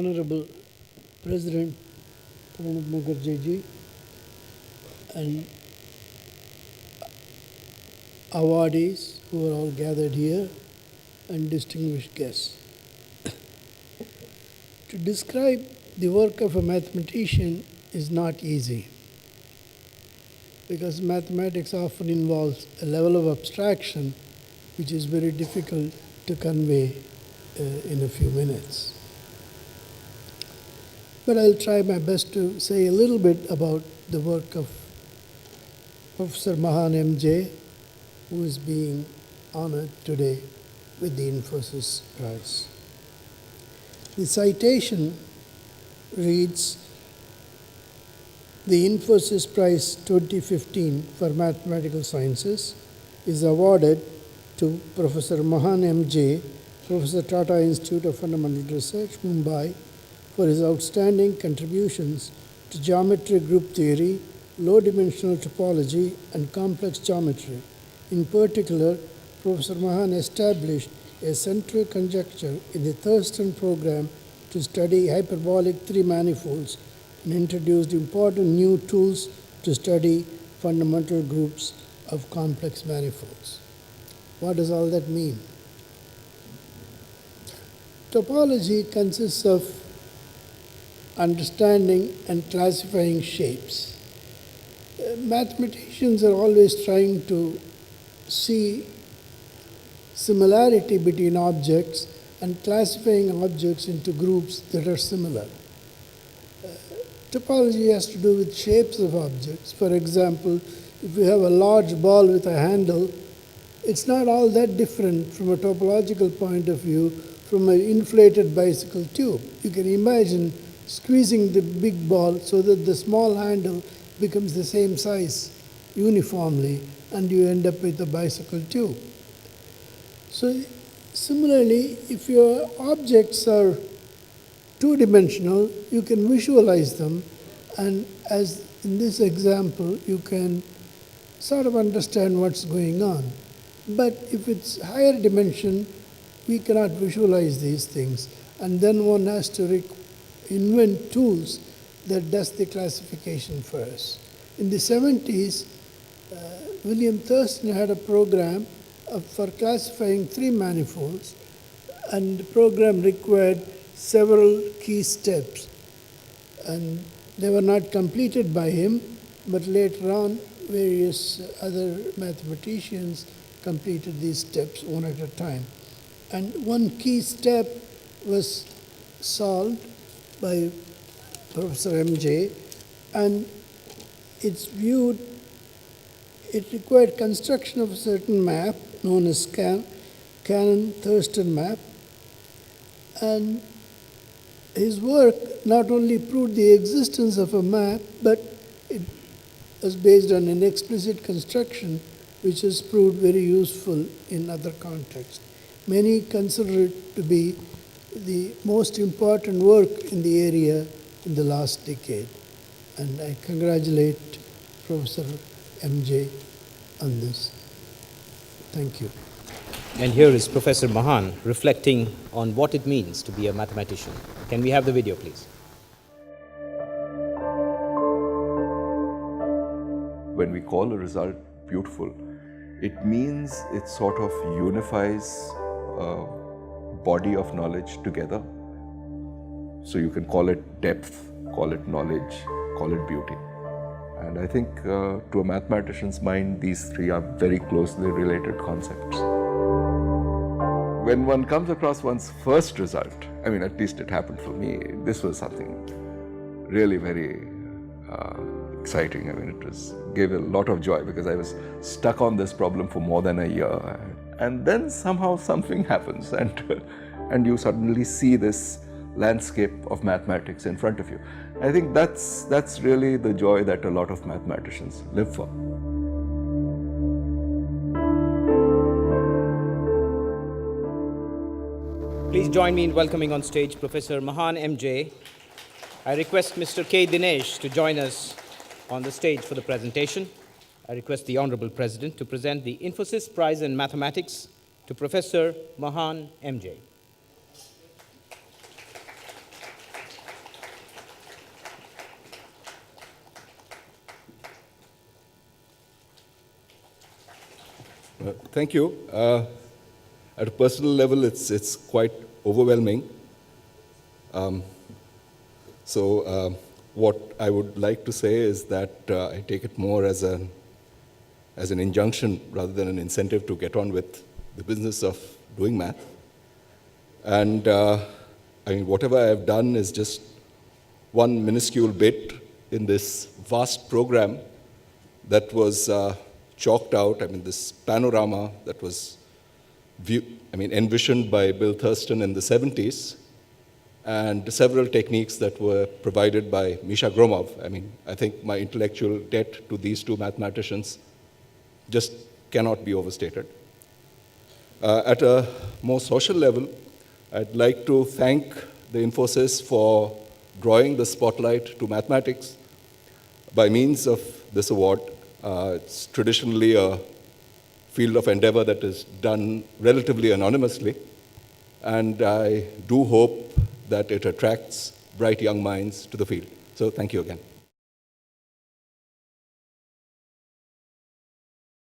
Honorable President Pranab Mukherjee ji and awardees who are all gathered here and distinguished guests. To describe the work of a mathematician is not easy because mathematics often involves a level of abstraction which is very difficult to convey in a few minutes. But I'll try my best to say a little bit about the work of Professor Mahan M.J., who is being honored today with the Infosys Prize. The citation reads, "The Infosys Prize 2015 for Mathematical Sciences is awarded to Professor Mahan M.J., Professor Tata Institute of Fundamental Research, Mumbai, for his outstanding contributions to geometry group theory, low-dimensional topology, and complex geometry. In particular, Professor Mahan established a central conjecture in the Thurston program to study hyperbolic three-manifolds and introduced important new tools to study fundamental groups of complex manifolds." What does all that mean? Topology consists of understanding and classifying shapes. Mathematicians are always trying to see similarity between objects and classifying objects into groups that are similar. Topology has to do with shapes of objects. For example, if you have a large ball with a handle, it's not all that different from a topological point of view from an inflated bicycle tube. You can imagine squeezing the big ball so that the small handle becomes the same size uniformly, and you end up with a bicycle tube. So similarly, if your objects are two-dimensional, you can visualize them, and as in this example, you can sort of understand what's going on. But if it's higher dimension, we cannot visualize these things, and then one has to invent tools that does the classification for us. In the 70s, William Thurston had a program for classifying three manifolds, and the program required several key steps. And they were not completed by him, but later on, various other mathematicians completed these steps one at a time. And one key step was solved by Professor M.J., and it required construction of a certain map known as Cannon-Thurston map. And his work not only proved the existence of a map, but it was based on an explicit construction which has proved very useful in other contexts. Many consider it to be the most important work in the area in the last decade. And I congratulate Professor M.J. on this. Thank you. And here is Professor Mahan reflecting on what it means to be a mathematician. Can we have the video, please? When we call a result beautiful, it means it sort of unifies a body of knowledge together. So you can call it depth, call it knowledge, call it beauty. And I think to a mathematician's mind, these three are very closely related concepts. When one comes across one's first result, I mean, at least it happened for me, this was something really very exciting. I mean, gave a lot of joy because I was stuck on this problem for more than a year. And then somehow something happens and you suddenly see this landscape of mathematics in front of you. I think that's really the joy that a lot of mathematicians live for. Please join me in welcoming on stage Professor Mahan M.J. I request Mr. K. Dinesh to join us on the stage for the presentation. I request the Honorable President to present the Infosys Prize in Mathematics to Professor Mahan M.J. Thank you. At a personal level, it's quite overwhelming. What I would like to say is that I take it more as an injunction rather than an incentive to get on with the business of doing math. And whatever I have done is just one minuscule bit in this vast program that was chalked out. This panorama that was envisioned by Bill Thurston in the 70s, and several techniques that were provided by Misha Gromov. I think my intellectual debt to these two mathematicians just cannot be overstated. At a more social level, I'd like to thank the Infosys for drawing the spotlight to mathematics by means of this award. It's traditionally a field of endeavor that is done relatively anonymously, and I do hope that it attracts bright young minds to the field. So thank you again.